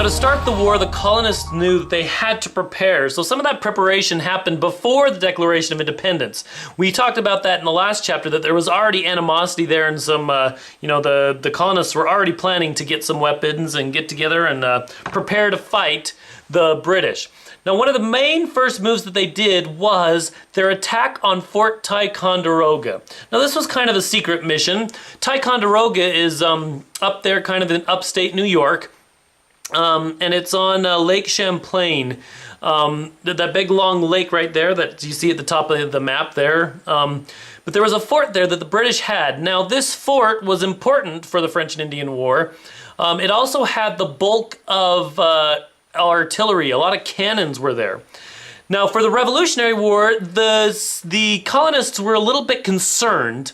to start the war, the colonists knew that they had to prepare. So some of that preparation happened before the Declaration of Independence. We talked about that in the last chapter, that there was already animosity there, and some, the colonists were already planning to get some weapons and get together and prepare to fight the British. Now, one of the main first moves that they did was their attack on Fort Ticonderoga. Now, this was kind of a secret mission. Ticonderoga is up there kind of in upstate New York. And it's on Lake Champlain, that big long lake right there that you see at the top of the map there. But there was a fort there that the British had. Now, this fort was important for the French and Indian War. It also had the bulk of artillery. A lot of cannons were there. Now, for the Revolutionary War, the colonists were a little bit concerned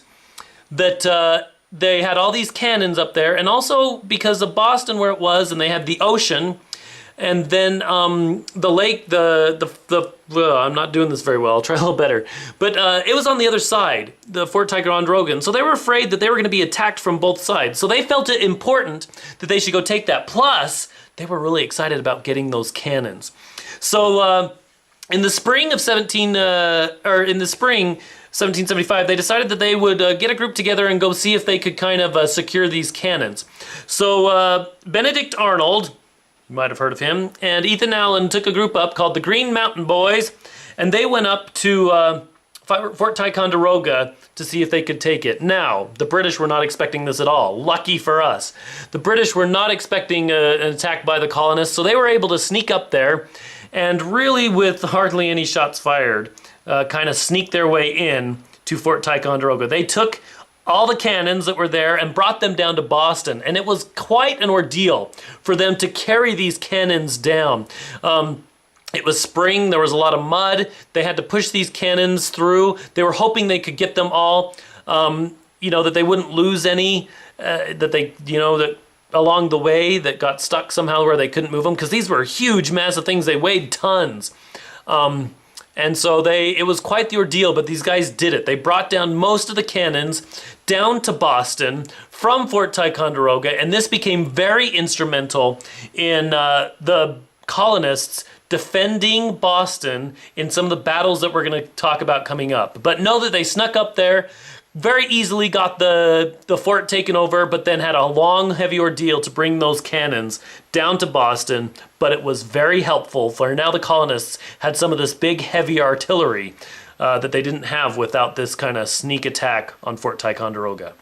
that they had all these cannons up there, and also because of Boston where it was, and they had the ocean, and then the lake, I'm not doing this very well, I'll try a little better, but it was on the other side, the Fort Ticonderoga, so they were afraid that they were going to be attacked from both sides, so they felt it important that they should go take that. Plus, they were really excited about getting those cannons. So in the spring of 1775, they decided that they would get a group together and go see if they could kind of secure these cannons. So Benedict Arnold, you might have heard of him, and Ethan Allen took a group up called the Green Mountain Boys, and they went up to Fort Ticonderoga to see if they could take it. Now, the British were not expecting this at all. Lucky for us. The British were not expecting an attack by the colonists, so they were able to sneak up there and really, with hardly any shots fired, kind of sneak their way in to Fort Ticonderoga. They took all the cannons that were there and brought them down to Boston, and it was quite an ordeal for them to carry these cannons down. It was spring, there was a lot of mud, they had to push these cannons through. They were hoping they could get them all, that they wouldn't lose any, that along the way that got stuck somehow where they couldn't move them, because these were huge, massive things. They weighed tons. And so it was quite the ordeal, but these guys did it. They brought down most of the cannons down to Boston from Fort Ticonderoga, and this became very instrumental in the colonists defending Boston in some of the battles that we're going to talk about coming up. But know that they snuck up there, very easily got the fort taken over, but then had a long, heavy ordeal to bring those cannons down to Boston. But it was very helpful, for now the colonists had some of this big, heavy artillery that they didn't have without this kind of sneak attack on Fort Ticonderoga.